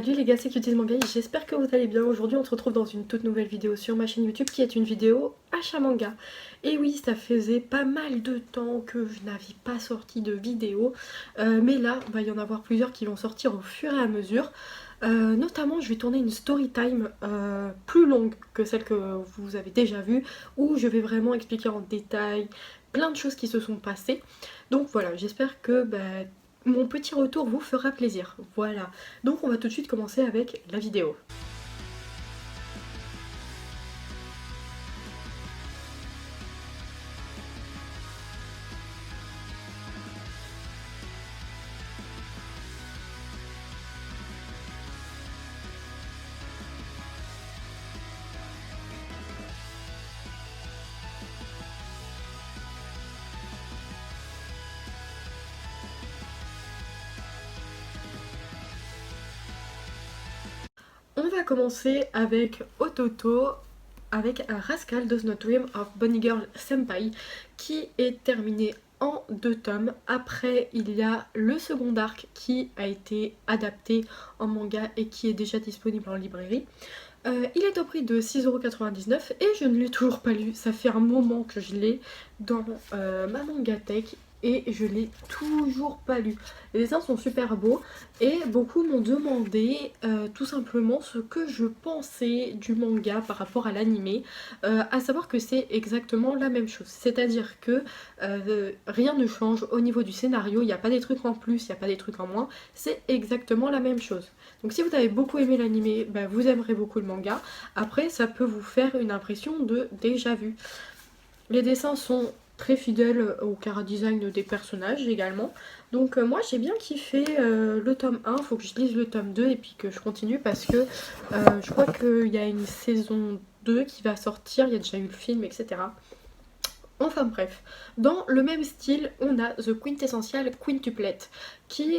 Salut les gars, c'est Cuties Manga, j'espère que vous allez bien. Aujourd'hui on se retrouve dans une toute nouvelle vidéo sur ma chaîne YouTube qui est une vidéo achat manga. Et oui, ça faisait pas mal de temps que je n'avais pas sorti de vidéo, mais là il va y en avoir plusieurs qui vont sortir au fur et à mesure. Notamment je vais tourner une story time plus longue que celle que vous avez déjà vue, où je vais vraiment expliquer en détail plein de choses qui se sont passées. Donc voilà, j'espère que mon petit retour vous fera plaisir. Voilà. Donc on va tout de suite commencer avec la vidéo. On va commencer avec Ototo, avec Rascal Does Not Dream of Bunny Girl Senpai, qui est terminé en 2 tomes. Après, il y a le second arc qui a été adapté en manga et qui est déjà disponible en librairie. Il est au prix de 6,99€ et je ne l'ai toujours pas lu. Ça fait un moment que je l'ai dans ma mangatech et je l'ai toujours pas lu. Les dessins sont super beaux et beaucoup m'ont demandé tout simplement ce que je pensais du manga par rapport à l'animé, à savoir que c'est exactement la même chose. C'est-à-dire que rien ne change au niveau du scénario, il n'y a pas des trucs en plus, il n'y a pas des trucs en moins, c'est exactement la même chose. Donc si vous avez beaucoup aimé l'animé, vous aimerez beaucoup le manga. Après, ça peut vous faire une impression de déjà vu. Les dessins sont très fidèles au chara-design des personnages également. Donc moi j'ai bien kiffé le tome 1, faut que je lise le tome 2 et puis que je continue parce que je crois qu'il y a une saison 2 qui va sortir, il y a déjà eu le film, etc. Enfin bref, dans le même style, on a The Quintessential Quintuplet qui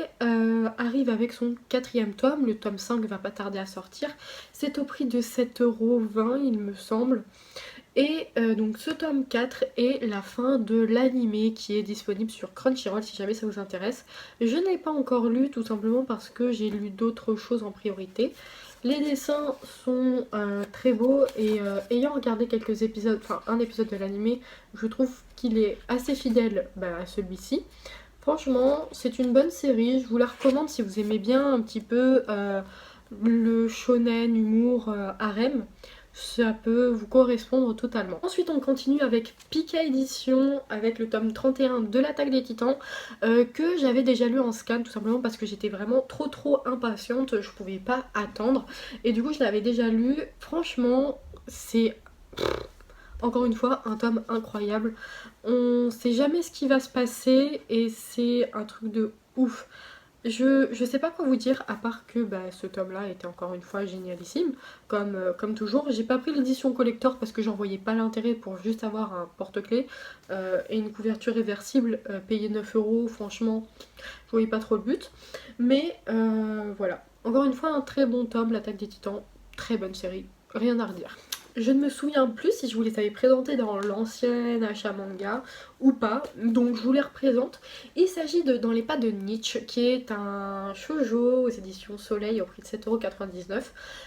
arrive avec son 4e tome, le tome 5 va pas tarder à sortir. C'est au prix de 7,20€ il me semble. Et donc ce tome 4 est la fin de l'animé qui est disponible sur Crunchyroll si jamais ça vous intéresse. Je n'ai pas encore lu tout simplement parce que j'ai lu d'autres choses en priorité. Les dessins sont très beaux et ayant regardé quelques épisodes, enfin un épisode de l'animé, je trouve qu'il est assez fidèle à celui-ci. Franchement, c'est une bonne série, je vous la recommande si vous aimez bien un petit peu le shonen, humour, harem. Ça peut vous correspondre totalement. Ensuite on continue avec Pika Édition, avec le tome 31 de l'Attaque des Titans, que j'avais déjà lu en scan tout simplement parce que j'étais vraiment trop impatiente, je pouvais pas attendre. Et du coup je l'avais déjà lu, franchement c'est encore une fois un tome incroyable. On sait jamais ce qui va se passer et c'est un truc de ouf. Je sais pas quoi vous dire à part que ce tome là était encore une fois génialissime comme toujours. J'ai pas pris l'édition collector parce que j'en voyais pas l'intérêt pour juste avoir un porte-clés et une couverture réversible, payer 9€, franchement je voyais pas trop le but. Mais voilà, encore une fois un très bon tome, l'Attaque des Titans, très bonne série, rien à redire. Je ne me souviens plus si je vous les avais présentés dans l'ancien achat manga ou pas, donc je vous les représente. Il s'agit de Dans les pas de Nietzsche, qui est un shoujo aux éditions Soleil au prix de 7,99€.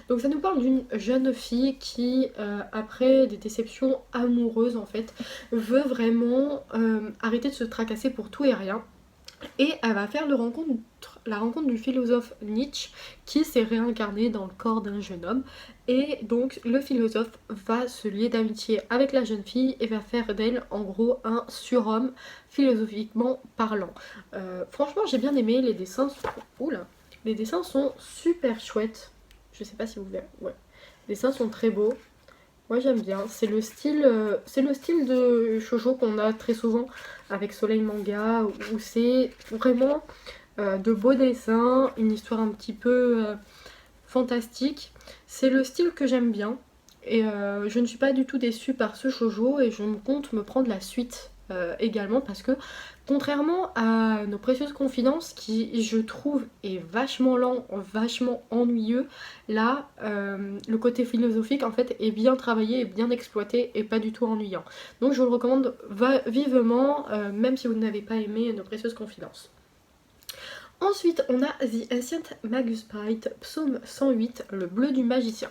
Donc ça nous parle d'une jeune fille qui, après des déceptions amoureuses en fait, veut vraiment arrêter de se tracasser pour tout et rien. Et elle va faire la rencontre du philosophe Nietzsche qui s'est réincarné dans le corps d'un jeune homme. Et donc le philosophe va se lier d'amitié avec la jeune fille et va faire d'elle en gros un surhomme philosophiquement parlant. Franchement j'ai bien aimé, les dessins sont... Oula, les dessins sont super chouettes. Je sais pas si vous verrez. Ouais. Les dessins sont très beaux. Moi j'aime bien, c'est le style de shoujo qu'on a très souvent avec Soleil Manga, où c'est vraiment de beaux dessins, une histoire un petit peu fantastique. C'est le style que j'aime bien et je ne suis pas du tout déçue par ce shoujo et je me compte me prendre la suite également parce que contrairement à Nos Précieuses Confidences qui je trouve est vachement lent, vachement ennuyeux, là le côté philosophique en fait est bien travaillé et bien exploité et pas du tout ennuyant. Donc je vous le recommande vivement même si vous n'avez pas aimé Nos Précieuses Confidences. Ensuite, on a The Ancient Magus Bride, psaume 108, le bleu du magicien.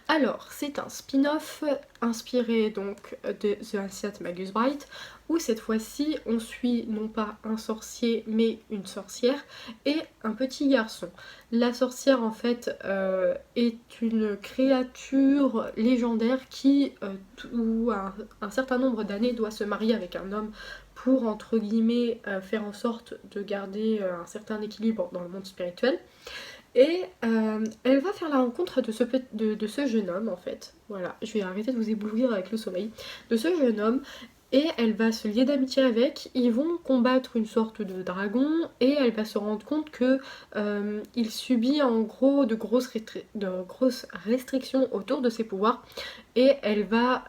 Alors, c'est un spin-off inspiré donc de The Ancient Magus Bride, où cette fois-ci, on suit non pas un sorcier, mais une sorcière et un petit garçon. La sorcière, en fait, est une créature légendaire qui, tout un certain nombre d'années, doit se marier avec un homme pour, entre guillemets, faire en sorte de garder un certain équilibre dans le monde spirituel. Et elle va faire la rencontre de ce jeune homme, en fait. Voilà, je vais arrêter de vous éblouir avec le sommeil. De ce jeune homme. Et elle va se lier d'amitié avec, ils vont combattre une sorte de dragon et elle va se rendre compte que il subit en gros de grosses restrictions autour de ses pouvoirs et elle va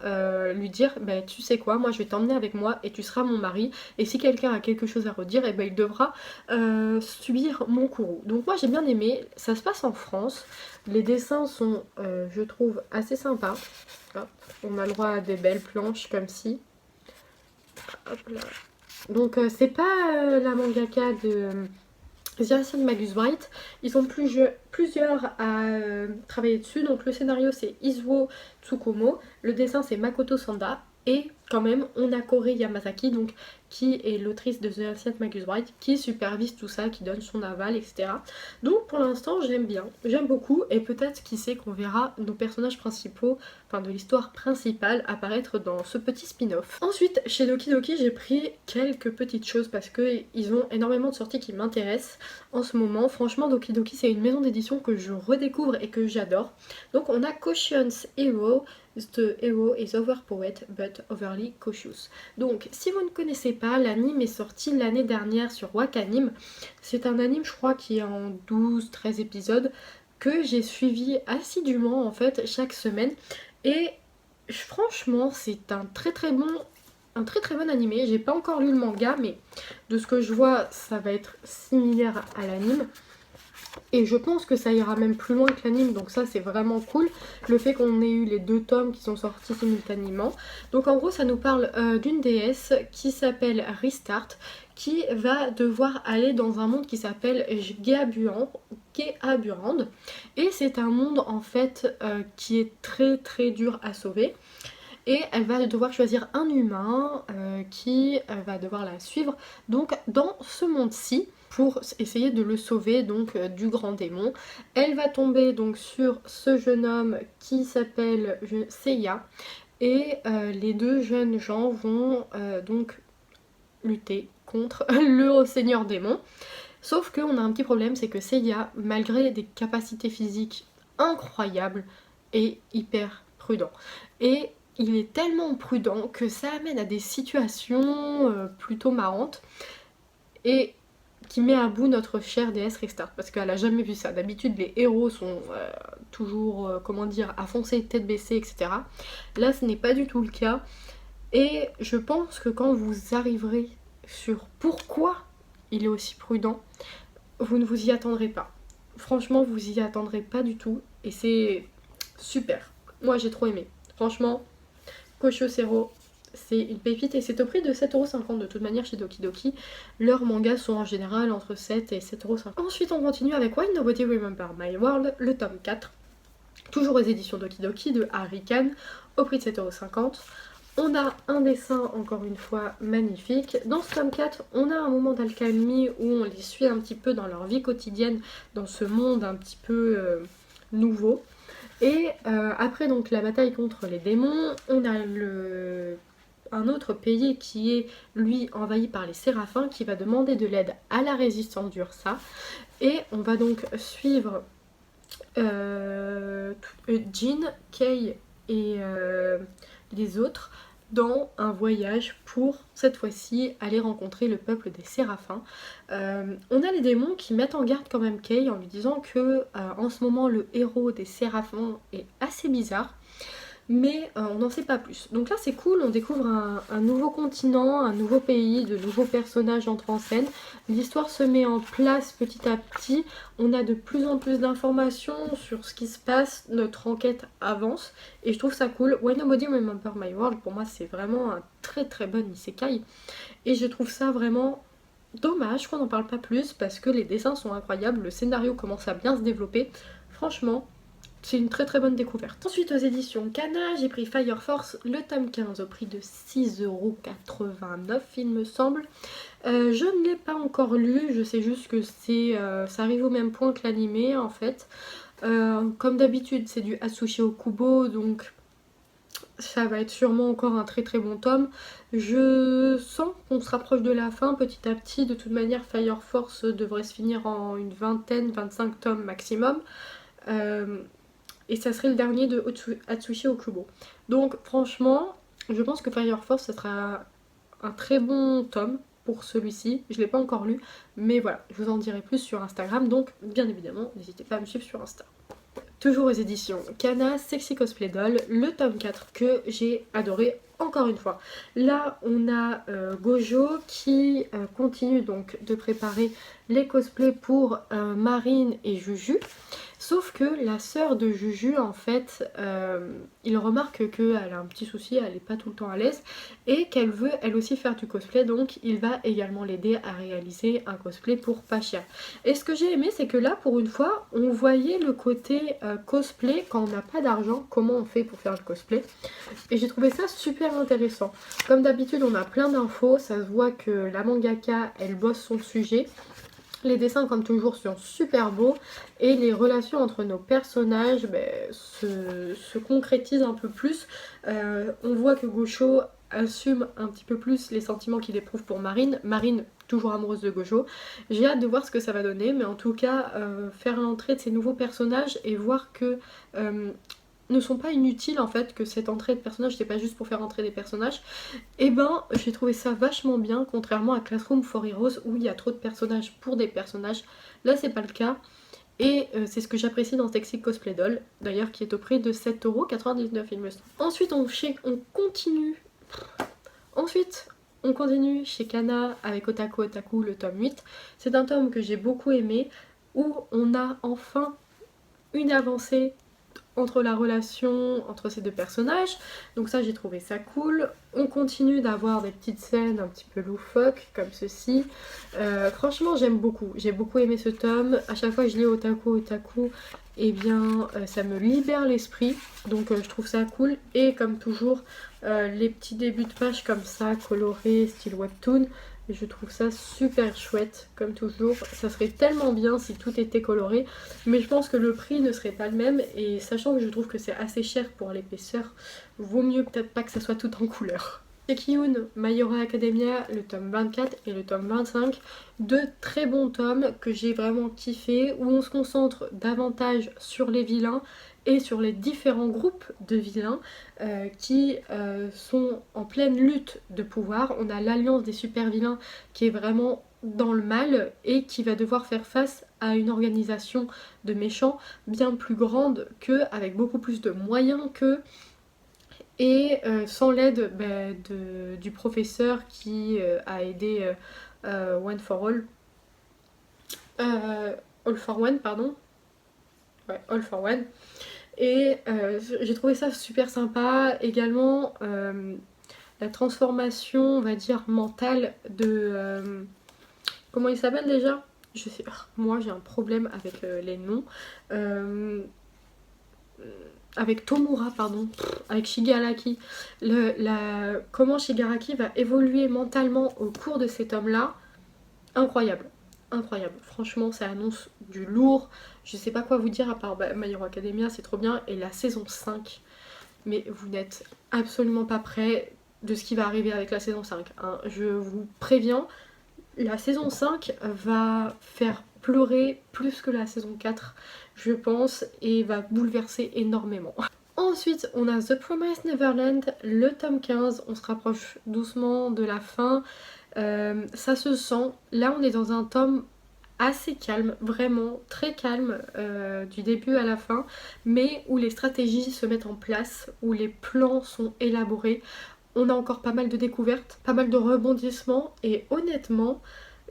lui dire bah, tu sais quoi, moi je vais t'emmener avec moi et tu seras mon mari et si quelqu'un a quelque chose à redire, et ben il devra subir mon courroux. Donc moi j'ai bien aimé, ça se passe en France, les dessins sont je trouve assez sympas. Hop, on a le droit à des belles planches comme ci. Hop là. Donc c'est pas la mangaka de The Ancient Magus Bride. Ils sont plusieurs à travailler dessus. Donc le scénario c'est Izuo Tsukumo, le dessin c'est Makoto Sanda et quand même on a Kore Yamazaki donc qui est l'autrice de The Ancient Magus Bride qui supervise tout ça, qui donne son aval, etc. Donc pour l'instant j'aime bien, j'aime beaucoup et peut-être qui sait qu'on verra nos personnages principaux, enfin de l'histoire principale apparaître dans ce petit spin-off. Ensuite chez Doki Doki j'ai pris quelques petites choses parce qu'ils ont énormément de sorties qui m'intéressent en ce moment. Franchement Doki Doki c'est une maison d'édition que je redécouvre et que j'adore. Donc on a Caution's Hero. The hero is overpowered but overly cautious. Donc si vous ne connaissez pas, l'anime est sorti l'année dernière sur Wakanim. C'est un anime je crois qui est en 12-13 épisodes que j'ai suivi assidûment en fait chaque semaine. Et franchement c'est un très très bon animé. J'ai pas encore lu le manga mais de ce que je vois ça va être similaire à l'anime. Et je pense que ça ira même plus loin que l'anime, donc ça c'est vraiment cool, le fait qu'on ait eu les 2 tomes qui sont sortis simultanément. Donc en gros ça nous parle d'une déesse qui s'appelle Restart, qui va devoir aller dans un monde qui s'appelle Geaburand. Et c'est un monde en fait qui est très très dur à sauver. Et elle va devoir choisir un humain qui va devoir la suivre donc dans ce monde-ci pour essayer de le sauver donc du grand démon. Elle va tomber donc sur ce jeune homme qui s'appelle Seiya et les 2 jeunes gens vont donc lutter contre le seigneur démon. Sauf qu'on a un petit problème, c'est que Seiya, malgré des capacités physiques incroyables, est hyper prudent. Et il est tellement prudent que ça amène à des situations plutôt marrantes et qui met à bout notre chère déesse Restart parce qu'elle a jamais vu ça. D'habitude les héros sont toujours comment dire à foncer tête baissée, etc. Là ce n'est pas du tout le cas et je pense que quand vous arriverez sur pourquoi il est aussi prudent, vous ne vous y attendrez pas. Franchement vous y attendrez pas du tout et c'est super. Moi j'ai trop aimé. Franchement Koshio Zero, c'est une pépite et c'est au prix de 7,50€ de toute manière chez Doki Doki. Leurs mangas sont en général entre 7 et 7,50€. Ensuite on continue avec Why Nobody Remember My World, le tome 4. Toujours aux éditions Doki Doki de Harry Kane, au prix de 7,50€. On a un dessin encore une fois magnifique. Dans ce tome 4, on a un moment d'alcalmie où on les suit un petit peu dans leur vie quotidienne, dans ce monde un petit peu nouveau. Et après donc la bataille contre les démons, on a un autre pays qui est lui envahi par les séraphins qui va demander de l'aide à la résistance d'Ursa. Et on va donc suivre Jin, Kei et les autres dans un voyage pour cette fois-ci aller rencontrer le peuple des séraphins. On a les démons qui mettent en garde quand même Kei en lui disant que en ce moment le héros des séraphins est assez bizarre, mais on n'en sait pas plus. Donc là c'est cool, on découvre un nouveau continent, un nouveau pays, de nouveaux personnages entrent en scène, l'histoire se met en place petit à petit, on a de plus en plus d'informations sur ce qui se passe, notre enquête avance et je trouve ça cool. Why Nobody Remember My World pour moi c'est vraiment un très très bon isekai et je trouve ça vraiment dommage qu'on n'en parle pas plus parce que les dessins sont incroyables, le scénario commence à bien se développer. Franchement, c'est une très très bonne découverte. Ensuite aux éditions Kana, j'ai pris Fire Force, le tome 15 au prix de 6,89€, il me semble. Je ne l'ai pas encore lu, je sais juste que ça arrive au même point que l'animé en fait. Comme d'habitude c'est du Atsushi Okubo, donc ça va être sûrement encore un très très bon tome. Je sens qu'on se rapproche de la fin petit à petit. De toute manière, Fire Force devrait se finir en une vingtaine, 25 tomes maximum. Et ça serait le dernier de Atsushi Okubo. Donc franchement, je pense que Fire Force, ça sera un très bon tome pour celui-ci. Je ne l'ai pas encore lu, mais voilà, je vous en dirai plus sur Instagram. Donc bien évidemment, n'hésitez pas à me suivre sur Insta. Toujours aux éditions Kana, Sexy Cosplay Doll, le tome 4 que j'ai adoré encore une fois. Là, on a Gojo qui continue donc de préparer les cosplays pour Marine et Juju. Sauf que la sœur de Juju, en fait, il remarque qu'elle a un petit souci, elle n'est pas tout le temps à l'aise, et qu'elle veut elle aussi faire du cosplay, donc il va également l'aider à réaliser un cosplay pour Pachia. Et ce que j'ai aimé, c'est que là, pour une fois, on voyait le côté cosplay, quand on n'a pas d'argent, comment on fait pour faire le cosplay. Et j'ai trouvé ça super intéressant. Comme d'habitude, on a plein d'infos, ça se voit que la mangaka, elle bosse son sujet. Les dessins, comme toujours, sont super beaux et les relations entre nos personnages se concrétisent un peu plus. On voit que Gosho assume un petit peu plus les sentiments qu'il éprouve pour Marine. Marine, toujours amoureuse de Gojo. J'ai hâte de voir ce que ça va donner, mais en tout cas, faire l'entrée de ces nouveaux personnages et voir que ne sont pas inutiles en fait, que cette entrée de personnages c'est pas juste pour faire entrer des personnages, et ben j'ai trouvé ça vachement bien, contrairement à Classroom for Heroes où il y a trop de personnages pour des personnages. Là c'est pas le cas, et c'est ce que j'apprécie dans Sexy Cosplay Doll, d'ailleurs qui est au prix de 7,99€ il me semble. Ensuite on continue chez Kana avec Otaku Otaku, le tome 8. C'est un tome que j'ai beaucoup aimé, où on a enfin une avancée entre la relation entre ces deux personnages, donc ça j'ai trouvé ça cool. On continue d'avoir des petites scènes un petit peu loufoques comme ceci. Franchement j'ai beaucoup aimé ce tome. À chaque fois que je lis Otaku Otaku, et bien ça me libère l'esprit, donc je trouve ça cool. Et comme toujours, les petits débuts de page comme ça, colorés, style webtoon, je trouve ça super chouette, comme toujours. Ça serait tellement bien si tout était coloré, mais je pense que le prix ne serait pas le même, et sachant que je trouve que c'est assez cher pour l'épaisseur, vaut mieux peut-être pas que ça soit tout en couleur. Sekiyun, My Hero Academia, le tome 24 et le tome 25, deux très bons tomes que j'ai vraiment kiffé, où on se concentre davantage sur les vilains et sur les différents groupes de vilains qui sont en pleine lutte de pouvoir. On a l'alliance des super vilains qui est vraiment dans le mal et qui va devoir faire face à une organisation de méchants bien plus grande qu'eux, avec beaucoup plus de moyens qu'eux, et sans l'aide du professeur qui a aidé One for All. All for One, pardon. Ouais, All for One. Et j'ai trouvé ça super sympa. Également, la transformation, on va dire, mentale de... comment il s'appelle déjà? Je sais, moi j'ai un problème avec les noms. Avec Tomura, pardon, avec Shigaraki. Comment Shigaraki va évoluer mentalement au cours de cet homme-là, incroyable. Incroyable. Franchement, ça annonce du lourd. Je sais pas quoi vous dire à part My Hero Academia, c'est trop bien. Et la saison 5, mais vous n'êtes absolument pas prêts de ce qui va arriver avec la saison 5. Hein. Je vous préviens, la saison 5 va faire pleurer plus que la saison 4, je pense, et va bouleverser énormément. Ensuite, on a The Promised Neverland, le tome 15. On se rapproche doucement de la fin. Ça se sent. Là, on est dans un tome assez calme, vraiment très calme du début à la fin, mais où les stratégies se mettent en place, où les plans sont élaborés. On a encore pas mal de découvertes, pas mal de rebondissements, et honnêtement,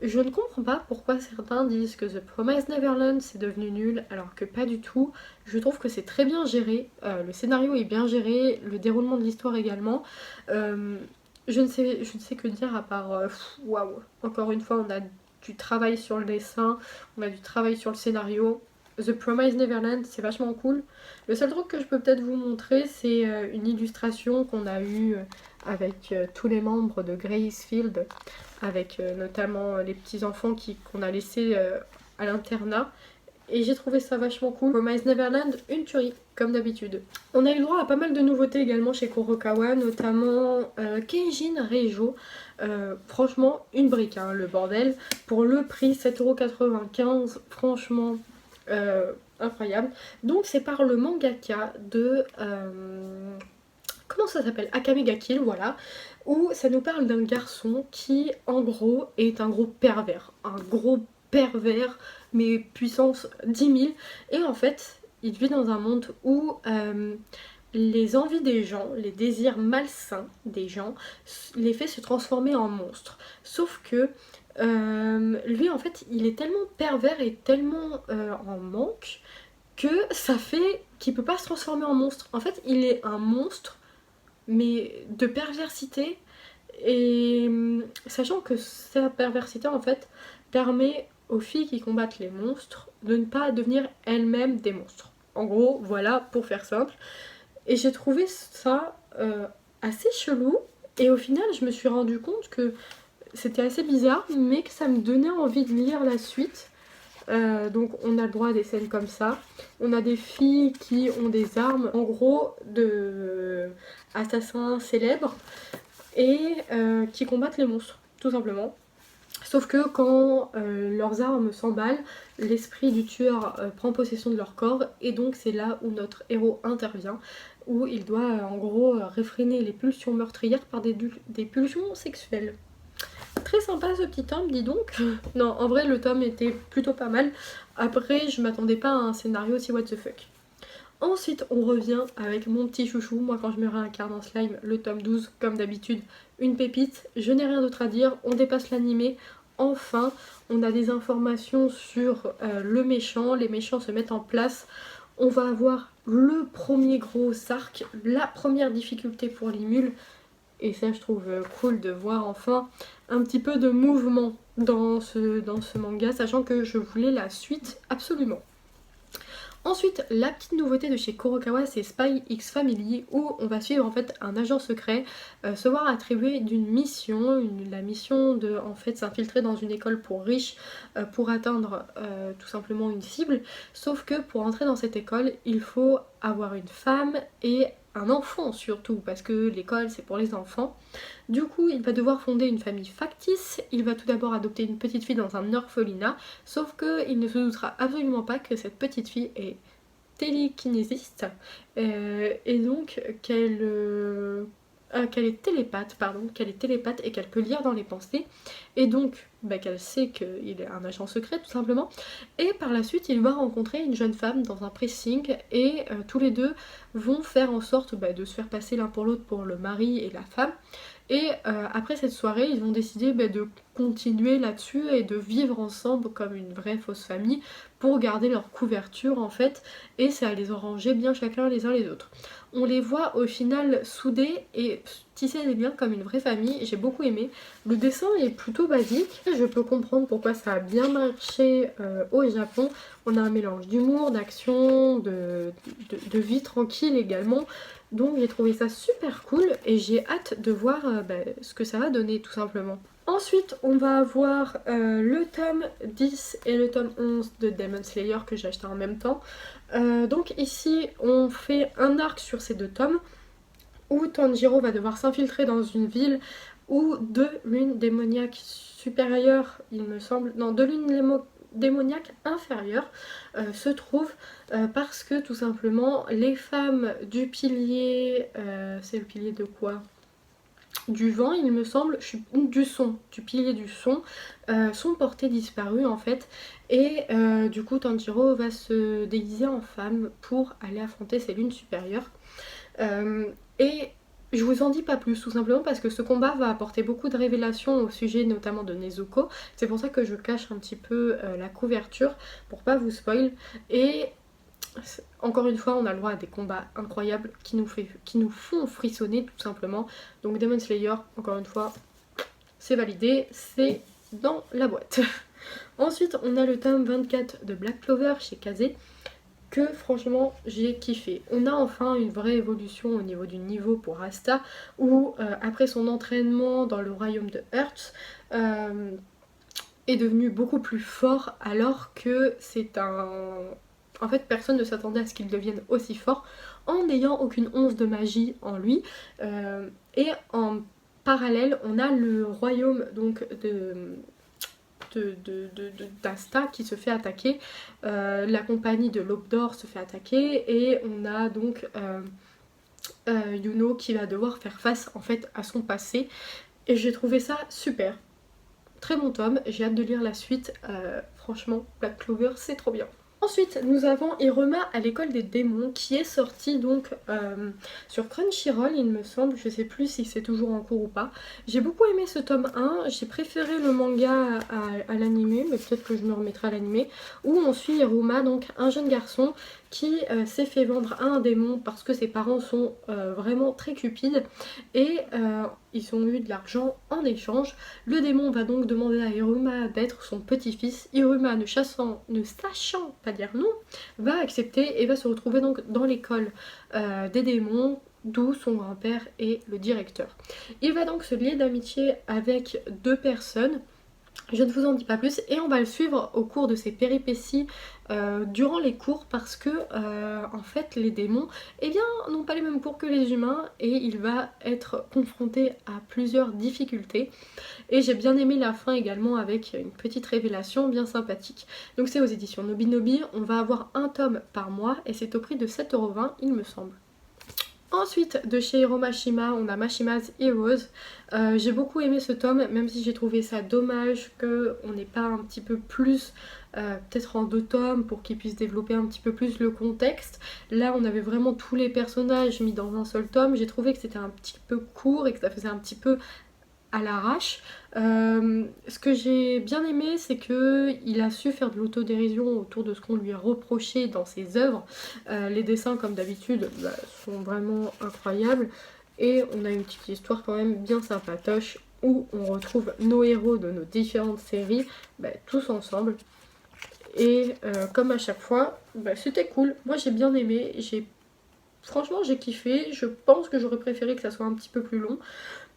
je ne comprends pas pourquoi certains disent que The Promised Neverland c'est devenu nul, alors que pas du tout. Je trouve que c'est très bien géré, le scénario est bien géré, le déroulement de l'histoire également. je ne sais que dire à part waouh. Encore une fois, on a du travail sur le dessin, on a du travail sur le scénario. The Promised Neverland, c'est vachement cool. Le seul truc que je peux peut-être vous montrer, c'est une illustration qu'on a eue avec tous les membres de Gracefield, avec notamment les petits-enfants qu'on a laissés à l'internat. Et j'ai trouvé ça vachement cool. Promised Neverland, une tuerie, comme d'habitude. On a eu le droit à pas mal de nouveautés également chez Kurokawa, notamment Keijin Reijo. Franchement, une brique, hein, le bordel. Pour le prix, 7,95€, franchement, incroyable. Donc c'est par le mangaka de... comment ça s'appelle, Akame ga Kill, voilà, où ça nous parle d'un garçon qui, en gros, est un gros pervers. Un gros pervers, mais puissance 10 000. Et en fait, il vit dans un monde où les envies des gens, les désirs malsains des gens, les fait se transformer en monstres. Sauf que lui, en fait, il est tellement pervers et tellement en manque que ça fait qu'il peut pas se transformer en monstre. En fait, il est un monstre mais de perversité, et sachant que sa perversité en fait permet aux filles qui combattent les monstres de ne pas devenir elles-mêmes des monstres. En gros, voilà, pour faire simple. Et j'ai trouvé ça assez chelou, et au final je me suis rendu compte que c'était assez bizarre, mais que ça me donnait envie de lire la suite. Donc on a le droit à des scènes comme ça. On a des filles qui ont des armes, en gros, de assassins célèbres, et qui combattent les monstres, tout simplement. Sauf que quand leurs armes s'emballent, l'esprit du tueur prend possession de leur corps, et donc c'est là où notre héros intervient, où il doit en gros réfréner les pulsions meurtrières par des pulsions sexuelles. Très sympa ce petit tome, dis donc. Non, en vrai, le tome était plutôt pas mal. Après, je m'attendais pas à un scénario aussi what the fuck. Ensuite, on revient avec mon petit chouchou. Moi, quand je me réincarne en slime, le tome 12, comme d'habitude, une pépite. Je n'ai rien d'autre à dire. On dépasse l'animé. Enfin, on a des informations sur le méchant. Les méchants se mettent en place. On va avoir le premier gros arc, la première difficulté pour les mules. Et ça, je trouve cool de voir enfin un petit peu de mouvement dans ce manga, sachant que je voulais la suite absolument. Ensuite, la petite nouveauté de chez Kurokawa, c'est Spy X Family, où on va suivre en fait un agent secret se voir attribuer d'une mission, la mission de en fait s'infiltrer dans une école pour riches pour atteindre tout simplement une cible. Sauf que pour entrer dans cette école, il faut avoir une femme et un enfant surtout, parce que l'école c'est pour les enfants. Du coup, il va devoir fonder une famille factice. Il va tout d'abord adopter une petite fille dans un orphelinat, sauf qu'il ne se doutera absolument pas que cette petite fille est télékinésiste et donc qu'elle est télépathe, et qu'elle peut lire dans les pensées, et donc qu'elle sait qu'il est un agent secret tout simplement. Et par la suite, il va rencontrer une jeune femme dans un pressing, et tous les deux vont faire en sorte de se faire passer l'un pour l'autre pour le mari et la femme. Et après cette soirée, ils vont décider de continuer là-dessus et de vivre ensemble comme une vraie fausse famille pour garder leur couverture en fait, et ça va les arranger bien chacun les uns les autres. On les voit au final soudés et tisser des liens comme une vraie famille, j'ai beaucoup aimé. Le dessin est plutôt basique, je peux comprendre pourquoi ça a bien marché au Japon. On a un mélange d'humour, d'action, de vie tranquille également. Donc j'ai trouvé ça super cool et j'ai hâte de voir ce que ça va donner tout simplement. Ensuite, on va avoir le tome 10 et le tome 11 de Demon Slayer que j'ai acheté en même temps. Donc ici, on fait un arc sur ces deux tomes où Tanjiro va devoir s'infiltrer dans une ville où deux lunes démoniaques supérieures, il me semble, non, deux lunes démoniaques inférieures se trouvent parce que tout simplement les femmes du pilier, c'est le pilier de quoi ? Du vent il me semble, du son, du pilier du son, sont portées disparues en fait, et du coup Tanjiro va se déguiser en femme pour aller affronter ses lunes supérieures. Et je vous en dis pas plus, tout simplement parce que ce combat va apporter beaucoup de révélations au sujet notamment de Nezuko. C'est pour ça que je cache un petit peu la couverture pour pas vous spoil. Et Encore une fois, on a le droit à des combats incroyables qui nous font frissonner tout simplement. Donc Demon Slayer, encore une fois, c'est validé, c'est dans la boîte. Ensuite, on a le tome 24 de Black Clover chez Kazé, que franchement j'ai kiffé. On a enfin une vraie évolution au niveau du niveau pour Asta, où après son entraînement dans le royaume de Earth, est devenu beaucoup plus fort, alors que c'est un... En fait, personne ne s'attendait à ce qu'il devienne aussi fort en n'ayant aucune once de magie en lui. Et en parallèle, on a le royaume donc d'Asta qui se fait attaquer, la compagnie de l'Aube d'Or se fait attaquer, et on a donc Yuno qui va devoir faire face en fait à son passé, et j'ai trouvé ça super. Très bon tome, j'ai hâte de lire la suite, franchement Black Clover c'est trop bien. Ensuite, nous avons Iruma à l'école des démons qui est sorti donc sur Crunchyroll, il me semble, je sais plus si c'est toujours en cours ou pas. J'ai beaucoup aimé ce tome 1, j'ai préféré le manga à l'animé, mais peut-être que je me remettrai à l'animé, où on suit Iruma, donc un jeune garçon qui s'est fait vendre à un démon parce que ses parents sont vraiment très cupides, et ils ont eu de l'argent en échange. Le démon va donc demander à Iruma d'être son petit-fils. Iruma, ne sachant pas dire non, va accepter et va se retrouver donc dans l'école des démons, d'où son grand-père est le directeur. Il va donc se lier d'amitié avec deux personnes. Je ne vous en dis pas plus, et on va le suivre au cours de ses péripéties durant les cours, parce que en fait les démons n'ont pas les mêmes cours que les humains, et il va être confronté à plusieurs difficultés. Et j'ai bien aimé la fin également, avec une petite révélation bien sympathique. Donc c'est aux éditions Nobinobi, on va avoir un tome par mois et c'est au prix de 7,20 € il me semble. Ensuite, de chez Hiro Mashima, on a Mashima's Heroes. J'ai beaucoup aimé ce tome, même si j'ai trouvé ça dommage qu'on n'ait pas un petit peu plus, peut-être en 2 tomes, pour qu'ils puissent développer un petit peu plus le contexte. Là, on avait vraiment tous les personnages mis dans un seul tome. J'ai trouvé que c'était un petit peu court et que ça faisait un petit peu à l'arrache. Ce que j'ai bien aimé, c'est qu'il a su faire de l'autodérision autour de ce qu'on lui a reproché dans ses œuvres. Les dessins, comme d'habitude, sont vraiment incroyables, et on a une petite histoire quand même bien sympatoche où on retrouve nos héros de nos différentes séries tous ensemble. Et comme à chaque fois, c'était cool. Moi j'ai bien aimé, franchement j'ai kiffé. Je pense que j'aurais préféré que ça soit un petit peu plus long.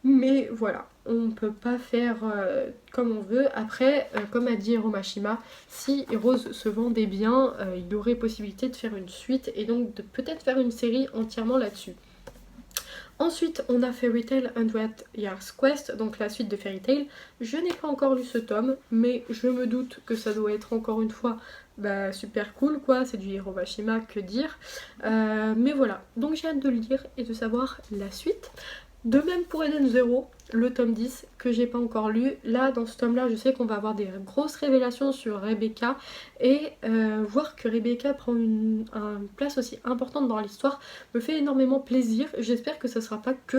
Mais voilà, on peut pas faire comme on veut. Après, comme a dit Hiro Mashima, si Heroes se vendait bien, il y aurait possibilité de faire une suite, et donc de peut-être faire une série entièrement là-dessus. Ensuite, on a Fairy Tail 100 Years Quest, donc la suite de Fairy Tail. Je n'ai pas encore lu ce tome, mais je me doute que ça doit être encore une fois super cool quoi, c'est du Hiro Mashima, que dire. Mais voilà, donc j'ai hâte de le lire et de savoir la suite. De même pour Eden Zero, le tome 10 que j'ai pas encore lu. Là, dans ce tome-là, je sais qu'on va avoir des grosses révélations sur Rebecca, et voir que Rebecca prend une place aussi importante dans l'histoire me fait énormément plaisir. J'espère que ça sera pas que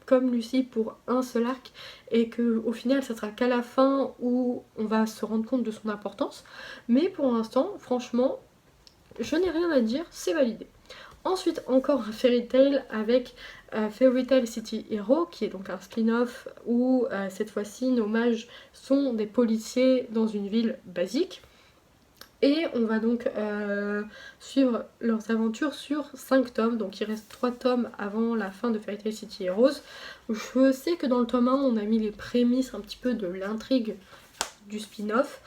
comme Lucie pour un seul arc, et que au final ça sera qu'à la fin où on va se rendre compte de son importance. Mais pour l'instant, franchement, je n'ai rien à dire, c'est validé. Ensuite, encore un Fairy Tail avec Fairy Tail City Hero, qui est donc un spin-off où cette fois-ci nos mages sont des policiers dans une ville basique. Et on va donc suivre leurs aventures sur 5 tomes, donc il reste 3 tomes avant la fin de Fairy Tail City Heroes. Je sais que dans le tome 1 on a mis les prémices un petit peu de l'intrigue du spin-off.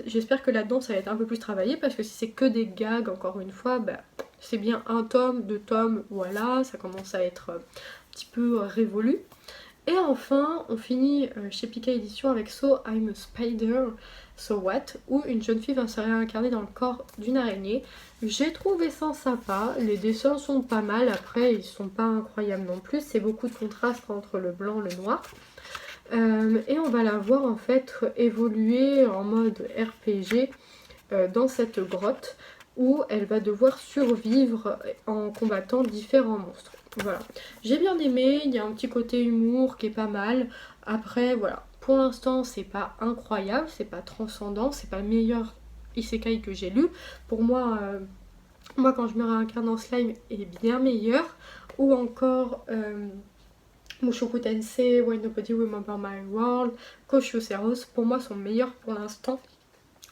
J'espère que là-dedans ça va être un peu plus travaillé, parce que si c'est que des gags, encore une fois, c'est bien 1 tome, 2 tomes, voilà, ça commence à être un petit peu révolu. Et enfin, on finit chez Pika Édition avec So I'm a Spider, So What, où une jeune fille va se réincarner dans le corps d'une araignée. J'ai trouvé ça sympa, les dessins sont pas mal, après ils sont pas incroyables non plus, c'est beaucoup de contraste entre le blanc et le noir. Et on va la voir en fait évoluer en mode RPG dans cette grotte, où elle va devoir survivre en combattant différents monstres. Voilà, j'ai bien aimé, il y a un petit côté humour qui est pas mal. Après voilà, pour l'instant c'est pas incroyable, c'est pas transcendant, c'est pas le meilleur isekai que j'ai lu. Pour moi Moi quand je me réincarne en slime est bien meilleur. Ou encore Mushoku Tensei, Why Nobody Remember My World, Koshio Zeros, pour moi sont meilleurs pour l'instant.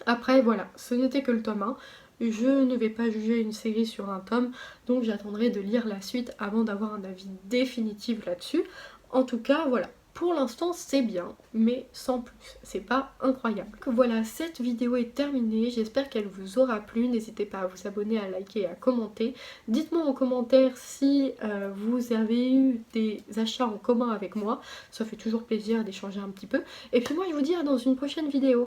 Après voilà, ce n'était que le tome 1. Je ne vais pas juger une série sur un tome, donc j'attendrai de lire la suite avant d'avoir un avis définitif là-dessus. En tout cas, voilà. Pour l'instant, c'est bien, mais sans plus. C'est pas incroyable. Donc voilà, cette vidéo est terminée. J'espère qu'elle vous aura plu. N'hésitez pas à vous abonner, à liker et à commenter. Dites-moi en commentaire si vous avez eu des achats en commun avec moi. Ça fait toujours plaisir d'échanger un petit peu. Et puis moi, je vous dis à dans une prochaine vidéo.